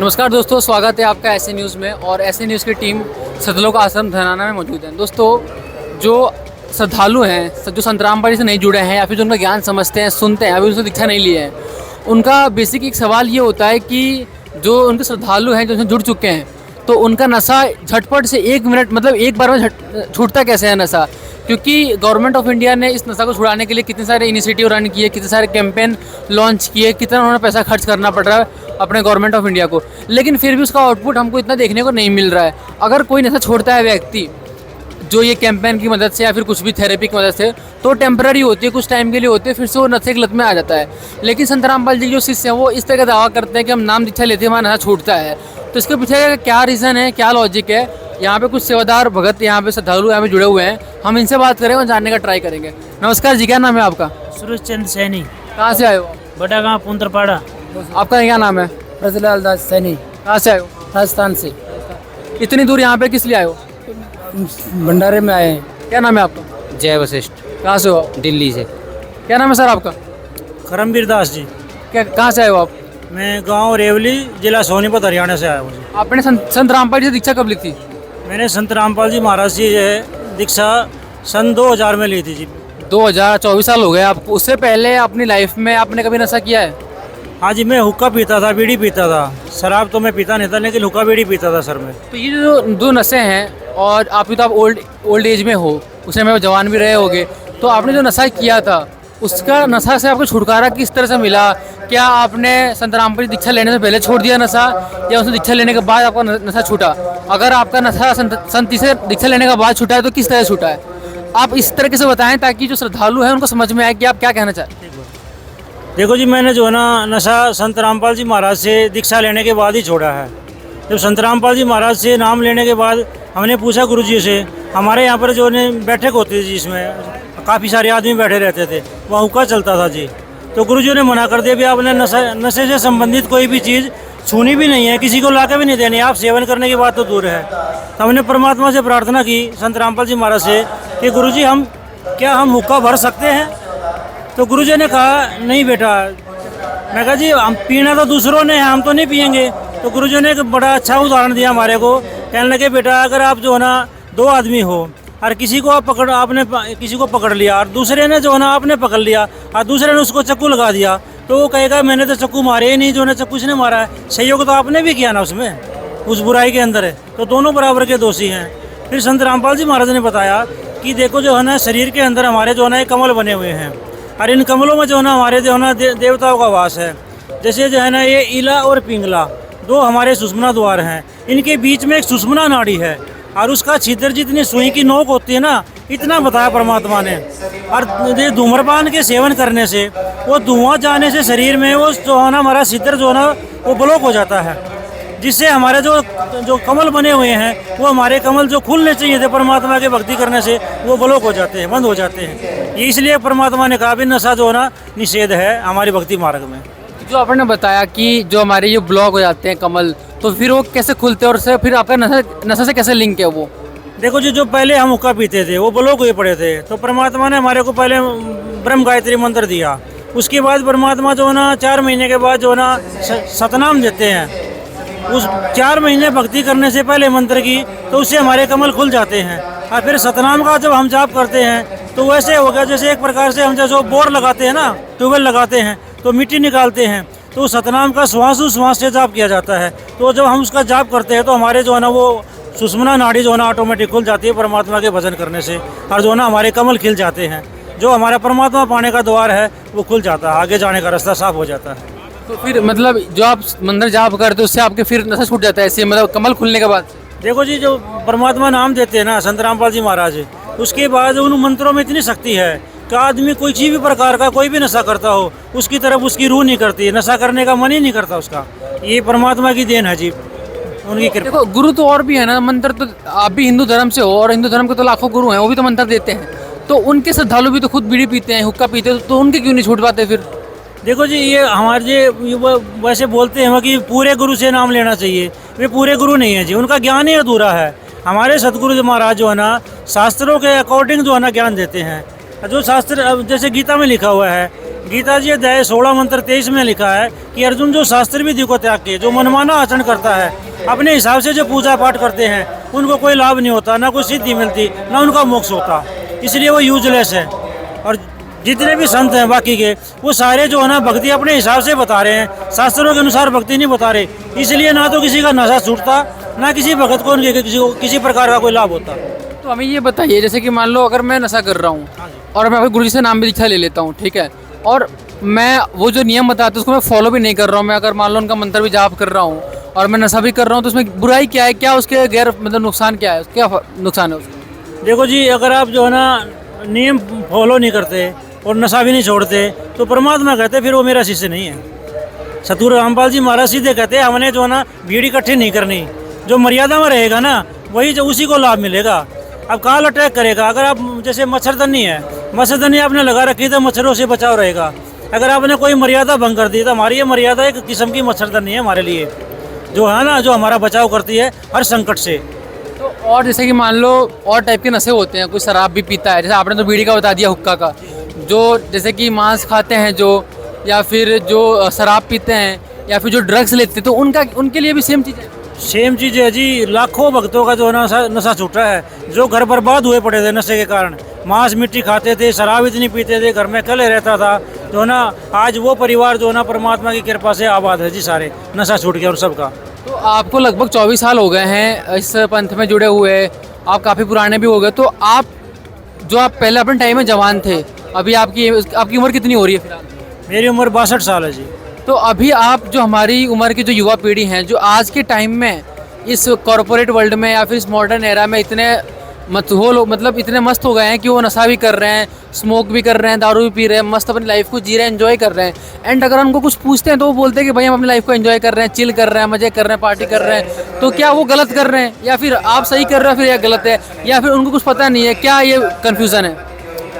नमस्कार दोस्तों, स्वागत है आपका ऐसे न्यूज़ में। और ऐसे न्यूज़ की टीम सतलोक आश्रम धनाना में मौजूद है। दोस्तों, जो श्रद्धालु हैं, जो संत रामपाल जी से नहीं जुड़े हैं या फिर जो उनका ज्ञान समझते हैं, सुनते हैं, अभी उनसे दीक्षा नहीं लिए हैं, उनका बेसिक एक सवाल ये होता है कि जो उनके श्रद्धालु हैं, जो उनसे जुड़ चुके हैं, तो उनका नशा झटपट से 1 मिनट मतलब एक बार में छूटता कैसे है नशा। क्योंकि गवर्नमेंट ऑफ इंडिया ने इस नशा को छुड़ाने के लिए कितने सारे इनिशिएटिव रन किए, कितने सारे कैंपेन लॉन्च किए, कितना उन्होंने पैसा खर्च करना पड़ रहा है अपने गवर्नमेंट ऑफ इंडिया को, लेकिन फिर भी उसका आउटपुट हमको इतना देखने को नहीं मिल रहा है। अगर कोई नशा छोड़ता है व्यक्ति, जो ये कैंपेन की मदद से या फिर कुछ भी थेरेपी की मदद से, तो टेम्पररी होती है, कुछ टाइम के लिए होती है, फिर से वो नशे की लत में आ जाता है। लेकिन संत रामपाल जी जो शिष्य हैं, वो इस तरह का दावा करते हैं कि हम नाम दीक्षा लेते हैं, हमारा नशा छूटता है। तो इसके पीछे क्या रीज़न है, क्या लॉजिक है? यहाँ पे कुछ सेवादार भगत, यहाँ पे श्रद्धालु यहाँ पे जुड़े हुए हैं, हम इनसे बात करेंगे और जानने का ट्राई करेंगे। नमस्कार जी, क्या नाम है आपका? सूरज चंद सैनी, कहाँ से आए हो? बड़ा गाँव पुंत्रपाड़ा। आपका क्या नाम है? ब्रजलाल दास सैनी, कहाँ से आए हो? राजस्थान से। इतनी दूर यहाँ पे किस लिए आए हो? भंडारे में आए हैं। क्या नाम है आपका? जय वशिष्ठ, कहाँ से हो? दिल्ली से। क्या नाम है सर आपका? करमवीर दास जी। क्या, कहाँ से आए हो आप? मैं गांव रेवली, जिला सोनीपत, हरियाणा से आया हूँ जी। आपने संत रामपाल जी से दीक्षा कब ली थी? मैंने संत रामपाल जी महाराज जी दीक्षा सन 2000 में ली थी जी। 2024 साल हो गए आपको। उससे पहले अपनी लाइफ में आपने कभी नशा किया है? हाँ जी, मैं हुक्का पीता था, बीड़ी पीता था। शराब तो मैं पीता नहीं था, लेकिन हुक्का बीड़ी पीता था सर मैं। तो ये जो नशे हैं, और आप तो आप ओल्ड एज में हो, उसमें में जवान भी रहे होगे, तो आपने जो नशा किया था, उसका नशा से आपको छुटकारा किस तरह से मिला? क्या आपने संत रामपाल जी दीक्षा लेने से पहले छोड़ दिया नशा, या उसने दीक्षा लेने के बाद आपका नशा छूटा? अगर आपका नशा संत से दीक्षा लेने के बाद छूटा है तो किस तरह से छूटा है? आप इस तरीके से बताएं ताकि जो श्रद्धालु हैं उनको समझ में आए कि आप क्या कहना चाहते हैं। देखो जी, मैंने जो है ना नशा संत रामपाल जी महाराज से दीक्षा लेने के बाद ही छोड़ा है। जब संत रामपाल जी महाराज से नाम लेने के बाद हमने पूछा गुरु जी से, हमारे यहाँ पर जो बैठक होती थी जिसमें काफ़ी सारे आदमी बैठे रहते थे, वहाँ हुक्का चलता था जी। तो गुरु जी ने मना कर दिया भी आपने नशे से संबंधित कोई भी चीज़ छूनी भी नहीं है, किसी को लाके भी नहीं देनी, आप सेवन करने की बात तो दूर है। तो हमने परमात्मा से प्रार्थना की संत रामपाल जी महाराज से कि गुरु जी हम हुक्का भर सकते हैं? तो गुरु जी ने कहा नहीं बेटा। मैं कहा जी हम पीना तो दूसरों ने है, हम तो नहीं पियेंगे। तो गुरु जी ने एक बड़ा अच्छा उदाहरण दिया हमारे को। कहने लगे बेटा, अगर आप जो है ना 2 आदमी हो और किसी को आपने किसी को पकड़ लिया और दूसरे ने जो है ना आपने पकड़ लिया और दूसरे ने उसको चक्कू लगा दिया, तो वो कहेगा मैंने तो चक्कू मारे ही नहीं, जो ने चक्कू उसने मारा है। सहयोग तो आपने भी किया ना उसमें, उस बुराई के अंदर है। तो दोनों बराबर के दोषी हैं। फिर संत रामपाल जी महाराज ने बताया कि देखो जो है ना शरीर के अंदर हमारे जो है ना कमल बने हुए हैं, और इन कमलों में जो है ना हमारे जो है ना देवताओं का वास है। जैसे जो है ना ये ईला और पिंगला 2 हमारे सुषुम्ना द्वार हैं, इनके बीच में एक सुषुम्ना नाड़ी है, और उसका छिद्र जितनी सुई की नोक होती है ना, इतना बताया परमात्मा ने। और ये धूम्रपान के सेवन करने से, वो धुआं जाने से शरीर में वो जो है ना हमारा छिद्र जो है ना वो ब्लॉक हो जाता है, जिससे हमारे जो कमल बने हुए हैं, वो हमारे कमल जो खुलने चाहिए थे परमात्मा के भक्ति करने से, वो ब्लॉक हो जाते हैं, बंद हो जाते हैं। ये इसलिए परमात्मा ने कहा भी नशा जो है ना निषेध है हमारी भक्ति मार्ग में। जो आपने बताया कि जो हमारे ये ब्लॉक हो जाते हैं कमल, तो फिर वो कैसे खुलते हैं, और से फिर आपका नशा से कैसे लिंक है वो? देखो जी, जो पहले हम हुक्का पीते थे वो ब्लॉक हुए पड़े थे, तो परमात्मा ने हमारे को पहले ब्रह्म गायत्री मंत्र दिया। उसके बाद परमात्मा जो है ना 4 महीने के बाद जो है ना सतनाम देते हैं। उस 4 महीने भक्ति करने से पहले मंत्र की, तो उससे हमारे कमल खुल जाते हैं। और फिर सतनाम का जब हम जाप करते हैं तो वैसे हो गया जैसे एक प्रकार से हम जो बोर लगाते हैं ना, ट्यूबवेल लगाते हैं तो मिट्टी निकालते हैं, तो सतनाम का श्वास से जाप किया जाता है। तो जब हम उसका जाप करते हैं तो हमारे जो है ना वो सुषुम्ना नाड़ी जो है ना ऑटोमेटिक खुल जाती है परमात्मा के भजन करने से, और जो है ना हमारे कमल खिल जाते हैं। जो हमारा परमात्मा पाने का द्वार है वो खुल जाता है, आगे जाने का रास्ता साफ हो जाता है। तो फिर मतलब जो आप मंदिर जाप करते हो उससे आपके फिर नशा छूट जाता है ऐसे, मतलब कमल खुलने के बाद? देखो जी, जो परमात्मा नाम देते हैं ना संत रामपाल जी महाराज, उसके बाद उन मंत्रों में इतनी शक्ति है कि आदमी कोई चीज भी प्रकार का कोई भी नशा करता हो उसकी तरफ उसकी रूह नहीं करती, नशा करने का मन ही नहीं करता उसका। ये परमात्मा की देन है जी, उनकी कृपा। देखो गुरु तो और भी है ना, मंत्र तो आप भी हिंदू धर्म से हो, और हिंदू धर्म के तो लाखों गुरु हैं, वो भी तो मंत्र देते हैं। तो उनके श्रद्धालु भी तो खुद बीड़ी पीते हैं, हुक्का पीते हैं, तो उनके क्यों नहीं छूट पाते फिर? देखो जी, ये हमारे वैसे बोलते हैं कि पूरे गुरु से नाम लेना चाहिए, वे पूरे गुरु नहीं है जी, उनका ज्ञान ही अधूरा है। हमारे सतगुरु महाराज जो है ना शास्त्रों के अकॉर्डिंग जो है ना ज्ञान देते हैं। जो शास्त्र जैसे गीता में लिखा हुआ है गीता जी अध्याय 16 मंत्र 23 में लिखा है कि अर्जुन जो शास्त्र विधि को त्याग के जो मनमाना आचरण करता है, अपने हिसाब से जो पूजा पाठ करते हैं, उनको कोई लाभ नहीं होता, ना कोई सिद्धि मिलती, ना उनका मोक्ष होता, इसलिए वो यूजलेस है। और जितने भी संत हैं बाकी के, वो सारे जो है ना भक्ति अपने हिसाब से बता रहे हैं, शास्त्रों के अनुसार भक्ति नहीं बता रहे, इसलिए ना तो किसी का नशा छूटता, ना किसी भगत को उनके किसी प्रकार का कोई लाभ होता। तो हमें ये बताइए, जैसे कि मान लो अगर मैं नशा कर रहा हूँ और मैं अपने गुरु जी से नाम भी दीक्षा ले लेता हूँ, ठीक है, और मैं वो जो नियम बताते हैं उसको मैं फॉलो भी नहीं कर रहा हूँ, मैं अगर मान लो उनका मंत्र भी जाप कर रहा हूँ और मैं नशा भी कर रहा हूँ, तो उसमें बुराई क्या है, क्या उसके गैर मतलब नुकसान क्या है, क्या नुकसान है उसका? देखो जी, अगर आप जो है ना नियम फॉलो नहीं करते और नशा भी नहीं छोड़ते, तो परमात्मा कहते फिर वो मेरा शिष्य नहीं है। सतगुरु रामपाल जी महाराज सीधे कहते हैं, हमने जो है ना भीड़ इकट्ठी नहीं करनी, जो मर्यादा में रहेगा ना वही जो उसी को लाभ मिलेगा। अब काल अटैक करेगा, अगर आप जैसे मच्छरदानी है, मच्छरदानी आपने लगा रखी तो मच्छरों से बचाव रहेगा। अगर आपने कोई मर्यादा भंग कर दी, तो हमारी ये मर्यादा एक किस्म की मच्छरदानी है हमारे लिए, जो है ना, जो हमारा बचाव करती है हर संकट से। तो और जैसे कि मान लो और टाइप के नशे होते हैं, कोई शराब भी पीता है, जैसे आपने तो बीड़ी का बता दिया, हुक्का का, जो जैसे कि मांस खाते हैं जो, या फिर जो शराब पीते हैं, या फिर जो ड्रग्स लेते हैं, तो उनके लिए भी सेम चीज़ है? सेम चीज़ है जी। लाखों भक्तों का जो है ना नशा छूटा है, जो घर बर्बाद हुए पड़े थे नशे के कारण, मांस मिट्टी खाते थे, शराब इतनी पीते थे, घर में कले रहता था, जो है ना आज वो परिवार जो है ना परमात्मा की कृपा से आबाद है जी, सारे नशा छूट गया और सबका। तो आपको लगभग 24 साल हो गए हैं इस पंथ में जुड़े हुए, आप काफ़ी पुराने भी हो गए, तो आप जो आप पहले अपने टाइम में जवान थे, अभी आपकी उम्र कितनी हो रही है फिलहाल? मेरी उम्र 62 साल है जी। तो अभी आप जो हमारी उम्र की जो युवा पीढ़ी हैं, जो आज के टाइम में इस कॉरपोरेट वर्ल्ड में या फिर इस मॉडर्न एरा में इतने मतलब इतने मस्त हो गए हैं कि वो नशा भी कर रहे हैं, स्मोक भी कर रहे हैं, दारू भी पी रहे हैं, मस्त अपनी लाइफ को जी रहे हैं, एंजॉय कर रहे हैं। एंड अगर उनको कुछ पूछते हैं तो वो बोलते हैं कि भाई हम अपनी लाइफ को एंजॉय कर रहे हैं, चिल कर रहे हैं, मजे कर रहे हैं, पार्टी कर रहे हैं। तो क्या वो गलत कर रहे हैं, या फिर आप सही कर रहे हो, फिर यह गलत है, या फिर उनको कुछ पता नहीं है, क्या ये कन्फ्यूज़न है?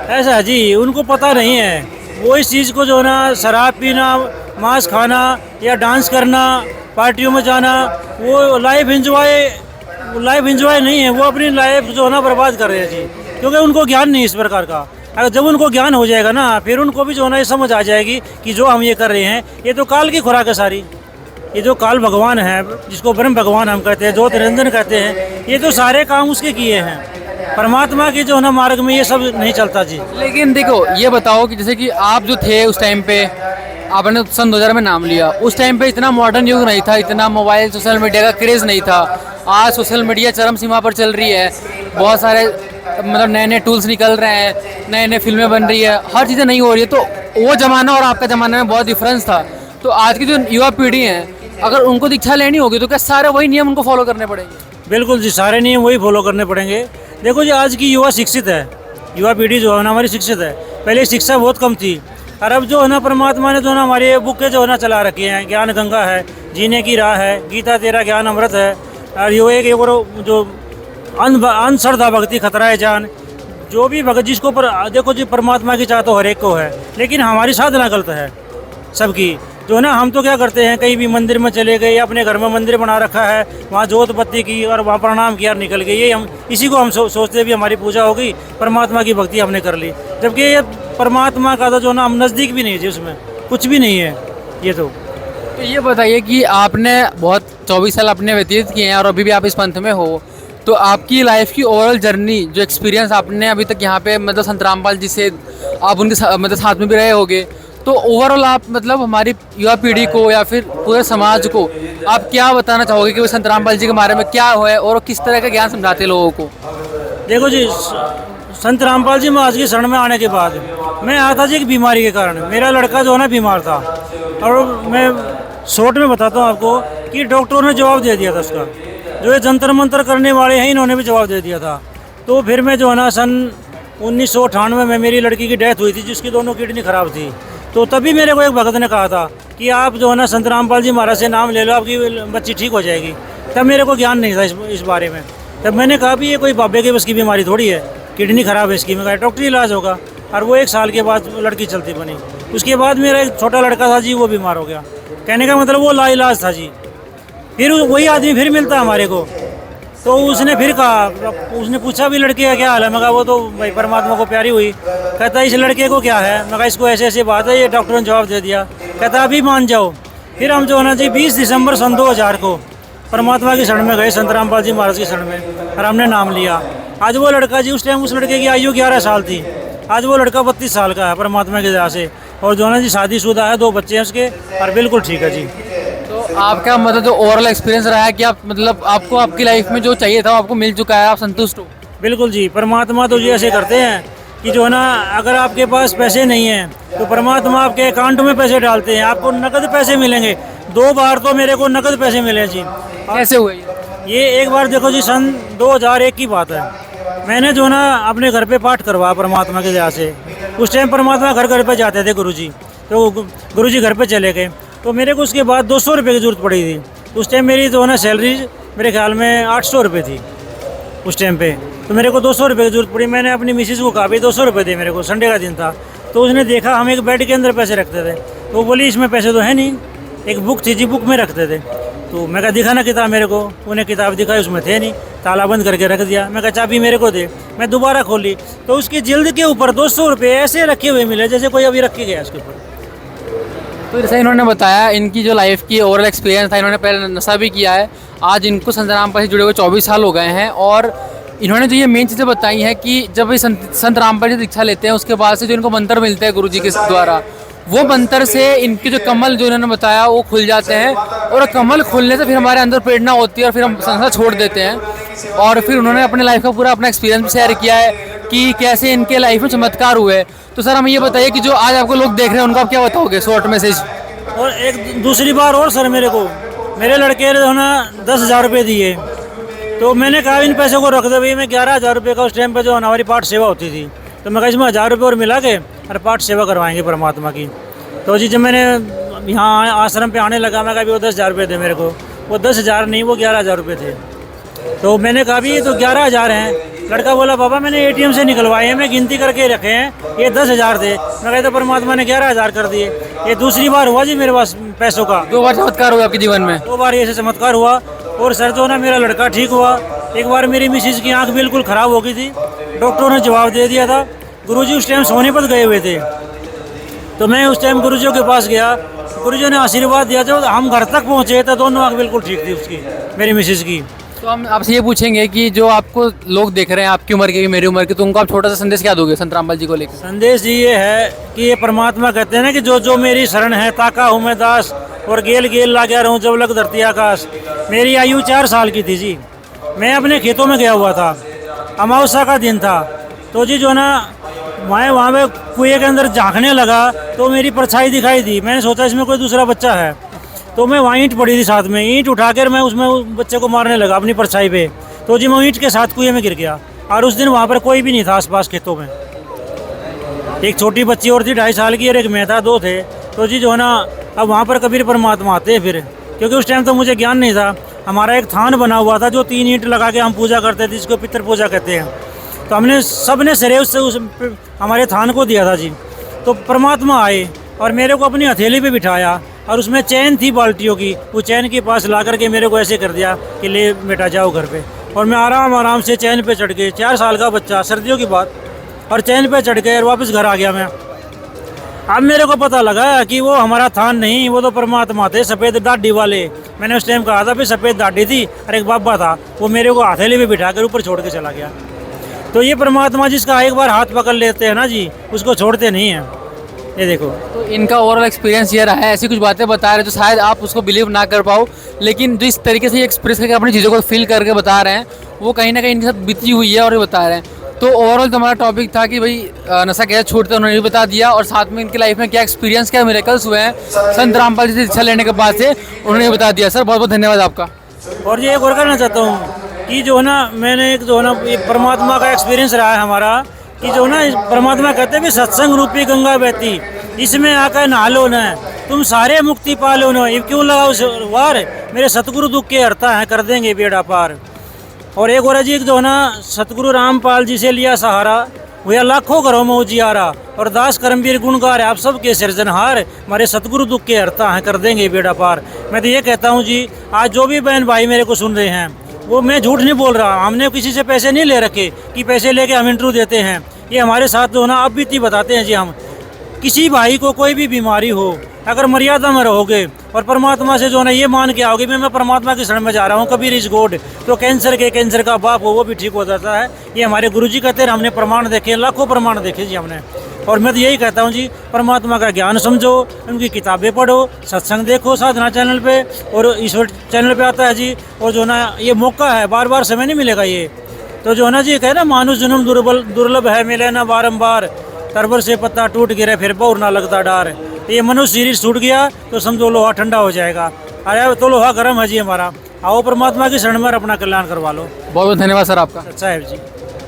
ऐसा है जी, उनको पता नहीं है, वो इस चीज़ को जो है ना शराब पीना, मांस खाना या डांस करना, पार्टियों में जाना, वो लाइफ एंजॉय नहीं है, वो अपनी लाइफ जो है ना बर्बाद कर रहे हैं जी, क्योंकि उनको ज्ञान नहीं इस प्रकार का। अगर जब उनको ज्ञान हो जाएगा ना, फिर उनको भी जो है ना ये समझ आ जाएगी कि जो हम ये कर रहे हैं ये तो काल की खुराक है सारी। ये जो काल भगवान है, जिसको ब्रह्म भगवान हम कहते हैं, ज्योति निरंजन कहते हैं, ये तो सारे काम उसके किए हैं। परमात्मा के जो है ना मार्ग में ये सब नहीं चलता जी। लेकिन देखो ये बताओ कि जैसे कि आप जो थे उस टाइम पे, आपने सन 2000 में नाम लिया, उस टाइम पे इतना मॉडर्न युग नहीं था, इतना मोबाइल सोशल मीडिया का क्रेज़ नहीं था। आज सोशल मीडिया चरम सीमा पर चल रही है, बहुत सारे मतलब नए नए टूल्स निकल रहे हैं, नए नए फिल्में बन रही है, हर चीज़ें नहीं हो रही है। तो वो ज़माना और आपका ज़माना में बहुत डिफरेंस था। तो आज की जो युवा पीढ़ी है, अगर उनको दीक्षा लेनी होगी तो क्या सारे वही नियम उनको फॉलो करने पड़ेंगे? बिल्कुल जी, सारे नियम वही फॉलो करने पड़ेंगे। देखो जी, आज की युवा शिक्षित है, युवा पीढ़ी जो है ना हमारी शिक्षित है। पहले शिक्षा बहुत कम थी, और अब जो है ना परमात्मा ने जो है ना हमारे बुक जो है ना चला रखी हैं। ज्ञान गंगा है, जीने की राह है, गीता तेरा ज्ञान अमृत है, और ये एक जो अंधश्रद्धा भक्ति खतरा है जान, जो भी भगत जिसको देखो जी, परमात्मा की चाह तो हर एक को है, लेकिन हमारी साधना गलत है सबकी। जो है ना, हम तो क्या करते हैं, कहीं भी मंदिर में चले गए, अपने घर में मंदिर बना रखा है, वहाँ जोत बत्ती की और वहाँ प्रणाम किया, निकल गए। ये हम इसी को हम सोचते भी हमारी पूजा हो गई, परमात्मा की भक्ति हमने कर ली, जबकि ये परमात्मा का तो जो ना हम नज़दीक भी नहीं है जी, उसमें कुछ भी नहीं है ये तो। ये बताइए कि आपने बहुत 24 साल अपने व्यतीत किए हैं और अभी भी आप इस पंथ में हो, तो आपकी लाइफ की ओवरऑल जर्नी, जो एक्सपीरियंस आपने अभी तक यहाँ पे मतलब संत रामपाल जी से आप उनके मतलब साथ में भी रहे होगे, तो ओवरऑल आप मतलब हमारी युवा पीढ़ी को या फिर पूरे समाज को आप क्या बताना चाहोगे कि वो संत रामपाल जी के बारे में क्या है और किस तरह का ज्ञान समझाते लोगों को? देखो जी, संत रामपाल जी महाराज की शरण में आने के बाद मैं आया था जी एक बीमारी के कारण। मेरा लड़का जो है ना बीमार था, और मैं शॉर्ट में बताता हूँ आपको कि डॉक्टरों ने जवाब दे दिया था उसका, जो ये जंतर मंतर करने वाले हैं इन्होंने भी जवाब दे दिया था। तो फिर मैं जो है ना सन 1998 में मेरी लड़की की डेथ हुई थी, जिसकी दोनों किडनी खराब थी। तो तभी मेरे को एक भगत ने कहा था कि आप जो है ना संत रामपाल जी महाराज से नाम ले लो, आपकी बच्ची ठीक हो जाएगी। तब मेरे को ज्ञान नहीं था इस बारे में। तब मैंने कहा भी ये कोई बाबे के बस की बीमारी थोड़ी है, किडनी खराब है इसकी। मैं कहा डॉक्टरी इलाज होगा, और वो 1 साल के बाद लड़की चलती बनी। उसके बाद मेरा एक छोटा लड़का था जी, वो बीमार हो गया। कहने का मतलब वो लाइलाज था जी। फिर वही आदमी फिर मिलता हमारे को, तो उसने फिर कहा, उसने पूछा भी लड़के का क्या हाल है। मैं कहा वो तो भाई परमात्मा को प्यारी हुई। कहता इस लड़के को क्या है। मैं कहा इसको ऐसे ऐसी बात है। ये डॉक्टर ने जवाब दे दिया। कहता अभी मान जाओ। फिर हम जो है ना जी 20 दिसंबर सन 2000 को परमात्मा की शरण में गए, संत रामपाल जी महाराज की शरण में, और हमने नाम लिया। आज वो लड़का जी, उस टाइम उस लड़के की आयु 11 साल थी, आज वो लड़का 32 साल का है परमात्मा की दया से। और जो है ना जी शादीशुदा है, 2 बच्चे हैं उसके, और बिल्कुल ठीक है जी। तो आपका मतलब जो ओवरऑल एक्सपीरियंस रहा है कि आप मतलब आपको आपकी लाइफ में जो चाहिए था वो आपको मिल चुका है, आप संतुष्ट हो? बिल्कुल जी। परमात्मा तो जी ऐसे करते हैं कि जो है ना, अगर आपके पास पैसे नहीं हैं तो परमात्मा आपके अकाउंट में पैसे डालते हैं, आपको नकद पैसे मिलेंगे। 2 बार तो मेरे को नकद पैसे मिले जी। कैसे हुए ये एक बार देखो जी, सन 2001 की बात है। मैंने जो ना अपने घर पे पाठ करवाया परमात्मा की दया से। उस टाइम परमात्मा घर घर पे जाते थे गुरुजी, तो गुरुजी घर पे चले गए, तो मेरे को उसके बाद 200 रुपये की ज़रूरत पड़ी थी। उस टाइम मेरी जो है ना सैलरी मेरे ख्याल में 800 रुपये थी उस टाइम पे। तो मेरे को 200 रुपये की ज़रूरत पड़ी। मैंने अपनी मिसिस को कहा भाई 200 रुपये दे मेरे को, संडे का दिन था। तो उसने देखा हम एक बेड के अंदर पैसे रखते थे, तो वो बोली इसमें पैसे तो है नहीं। एक बुक थी जी, बुक में रखते थे। तो मैं कहा दिखा ना किताब मेरे को। उन्हें किताब दिखाई, उसमें थे नहीं, ताला बंद करके रख दिया। मैं कहा चाबी मेरे को दे। मैं दोबारा खोली तो उसकी जिल्द के ऊपर 200 रुपये ऐसे रखे हुए मिले जैसे कोई अभी रख के गया उसके ऊपर। तो जैसे इन्होंने बताया इनकी जो लाइफ की ओवरऑल एक्सपीरियंस था, इन्होंने पहले नशा भी किया है। आज इनको संत रामपाल से जुड़े हुए 24 साल हो गए हैं, और इन्होंने जो ये मेन चीज़ें बताई हैं कि जब ये संत रामपाल जी दीक्षा लेते हैं उसके बाद से जो इनको मंत्र मिलते हैं गुरुजी के द्वारा, वो मंत्र से इनके जो कमल जो इन्होंने बताया वो खुल जाते हैं, और कमल खुलने से फिर हमारे अंदर प्रेरणा होती है और फिर हम संसार छोड़ देते हैं। और फिर उन्होंने अपने लाइफ का पूरा अपना एक्सपीरियंस भी शेयर किया है कि कैसे इनके लाइफ में चमत्कार हुए। तो सर हमें ये बताइए कि जो आज आपको लोग देख रहे हैं उनको आप क्या बताओगे शॉर्ट मैसेज? और एक दूसरी बार और सर, मेरे लड़के ने जो ना 10,000 रुपये दिए, तो मैंने कहा इन पैसों को रख दे भाई। मैं 11,000 रुपये का उस टाइम पे जो हमारी पाठ सेवा होती थी, तो मैं कहा इसमें 1,000 रुपये और मिला के और पाठ सेवा करवाएंगे परमात्मा की। तो जी जब मैंने यहाँ आश्रम पे आने लगा, मैं कहा भी वो 10,000 रुपये थे मेरे को। वो 10,000 नहीं, वो 11,000 रुपये थे। तो मैंने कहा भी ये तो 11,000 हैं। लड़का बोला बाबा मैंने ATM से निकलवाए हैं, मैं गिनती करके रखे हैं, ये 10,000 थे। मैं कहा तो परमात्मा ने 11,000 कर दिए। ये दूसरी बार हुआ जी मेरे पास पैसों का। 2 बार चमत्कार हुआ आपके जीवन में? 2 बार ऐसे चमत्कार हुआ। और सर जो ना मेरा लड़का ठीक हुआ। एक बार मेरी मिसिस की आंख बिल्कुल ख़राब हो गई थी, डॉक्टरों ने जवाब दे दिया था। गुरुजी उस टाइम सोनीपत गए हुए थे, तो मैं उस टाइम गुरुजियों के पास गया। गुरुजी ने आशीर्वाद दिया। जब हम घर तक पहुँचे तो दोनों आंख बिल्कुल ठीक थी उसकी, मेरी मिसिस की। तो हम आपसे ये पूछेंगे कि जो आपको लोग देख रहे हैं आपकी उम्र के, मेरी उम्र के, तो उनको आप छोटा सा संदेश क्या दोगे संत रामपाल जी को लेकर? संदेश जी ये है कि ये परमात्मा कहते हैं ना कि जो जो मेरी शरण है ताका हूँ मैं दास, और गेल गेल ला गया रहूँ जब लग धरती आकाश। मेरी आयु 4 साल की थी जी। मैं अपने खेतों में गया हुआ था, अमावस्या का दिन था। तो जी जो ना मैं वहाँ पे कुएं के अंदर झांकने लगा तो मेरी परछाई दिखाई दी। मैंने सोचा इसमें कोई दूसरा बच्चा है, तो मैं वहाँ ईंट पड़ी थी साथ में, ईंट उठाकर मैं उसमें उस बच्चे को मारने लगा अपनी परछाई पे। तो जी मैं ईंट के साथ कुएं में गिर गया। और उस दिन वहाँ पर कोई भी नहीं था आसपास खेतों में। एक छोटी बच्ची और थी 2.5 साल की, और एक मैं था, 2 थे। तो जी जो है ना अब वहाँ पर कबीर परमात्मा आते हैं फिर, क्योंकि उस टाइम तो मुझे ज्ञान नहीं था। हमारा एक थान बना हुआ था जो 3 ईंट लगा के हम पूजा करते थे, जिसको पितृ पूजा कहते हैं। तो हमने सब ने श्रेय उससे उस हमारे थान को दिया था जी। तो परमात्मा आए और मेरे को अपनी हथेली पे बिठाया, और उसमें चैन थी बाल्टियों की। वो चैन के पास ला करके मेरे को ऐसे कर दिया कि ले बेटा जाओ घर पे। और मैं आराम से चैन पे चढ़ के, 4 साल का बच्चा, सर्दियों की बात, और चैन पे चढ़ के और वापस घर आ गया मैं। अब मेरे को पता लगा कि वो हमारा थान नहीं, वो तो परमात्मा थे, सफ़ेद दाढ़ी वाले। मैंने उस टाइम कहा था फिर सफ़ेद दाढ़ी थी, और एक बाबा था, वो मेरे को हथेली में बिठा कर ऊपर छोड़ के चला गया। तो ये परमात्मा जिसका एक बार हाथ पकड़ लेते हैं ना जी, उसको छोड़ते नहीं हैं। ये देखो, तो इनका ओवरऑल एक्सपीरियंस ये रहा है। ऐसी कुछ बातें बता रहे जो शायद आप उसको बिलीव ना कर पाओ, लेकिन जो इस तरीके से एक्सप्रेस करके अपनी चीज़ों को फील करके बता रहे हैं, वो कहीं ना कहीं इनके साथ बीती हुई है और ये बता रहे हैं। तो ओवरऑल तो हमारा टॉपिक था कि भाई नशा कैसे छूटते हैं, उन्होंने भी बता दिया, और साथ में इनकी लाइफ में क्या एक्सपीरियंस, क्या मिरेकल्स हुए हैं संत रामपाल जी से दीक्षा लेने के बाद से, उन्होंने बता दिया। सर बहुत बहुत धन्यवाद आपका। और ये एक और कहना चाहता हूँ कि जो है ना मैंने एक जो है ना परमात्मा का एक्सपीरियंस रहा है हमारा, कि जो ना परमात्मा कहते हैं कि सत्संग रूपी गंगा बहती, इसमें आकर नहा लो न, तुम सारे मुक्ति पा लो न। ये क्यों लगाओ वार, मेरे सतगुरु दुख के हरता है, कर देंगे बेड़ा पार। और एक और जी जो है ना सतगुरु रामपाल जी से लिया सहारा, हुआ लाखों घरों में उजियारा, और दास कर्मवीर गुणगार आप सबके सिरजनहार, हमारे सतगुरु दुख के हरता है, कर देंगे बेड़ा पार। मैं तो ये कहता हूँ जी, आज जो भी बहन भाई मेरे को सुन रहे हैं, वो मैं झूठ नहीं बोल रहा, हमने किसी से पैसे नहीं ले रखे कि पैसे लेके हम इंटरव्यू देते हैं। ये हमारे साथ जो ना अब बीती बताते हैं जी। हम किसी भाई को कोई भी बीमारी हो, अगर मर्यादा में रहोगे और परमात्मा से जो ना ये मान के आओगे मैं परमात्मा की शरण में जा रहा हूँ, कबीर इज गॉड, तो कैंसर का बाप हो वो भी ठीक हो जाता है। ये हमारे गुरुजी कहते हैं, हमने प्रमाण देखे, लाखों प्रमाण देखे जी हमने। और मैं तो यही कहता हूँ जी, परमात्मा का ज्ञान समझो, उनकी किताबें पढ़ो, सत्संग देखो साधना चैनल पे, और ईश्वर चैनल पे आता है जी। और जो ना ये मौका है, बार बार समय नहीं मिलेगा ये, तो जो ना जी कहे ना मानुष जन्म दुर्लभ है, मिले ना बारंबार, तरबर से पत्ता टूट गिरे फिर बहुर ना लगता डार। ये मनुष्य शरीर छूट गया तो समझो लोहा ठंडा हो जाएगा, अरे तो लोहा गर्म है जी हमारा। आओ परमात्मा की शरण में अपना कल्याण करवा लो। बहुत बहुत धन्यवाद सर आपका। अच्छा है जी।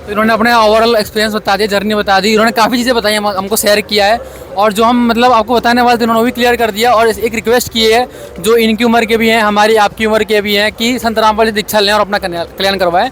तो इन्होंने अपने ओवरऑल एक्सपीरियंस बता दिया, जर्नी बता दी, इन्होंने काफ़ी चीज़ें बताई, हमको शेयर किया है। और जो हम मतलब आपको बताने वाले थे उन्होंने वो भी क्लियर कर दिया। और एक रिक्वेस्ट की है जो इनकी उम्र के भी हैं, हमारी आपकी उम्र के भी हैं, कि संत रामपाल जी दीक्षा लें और अपना कल्याण करवाएं।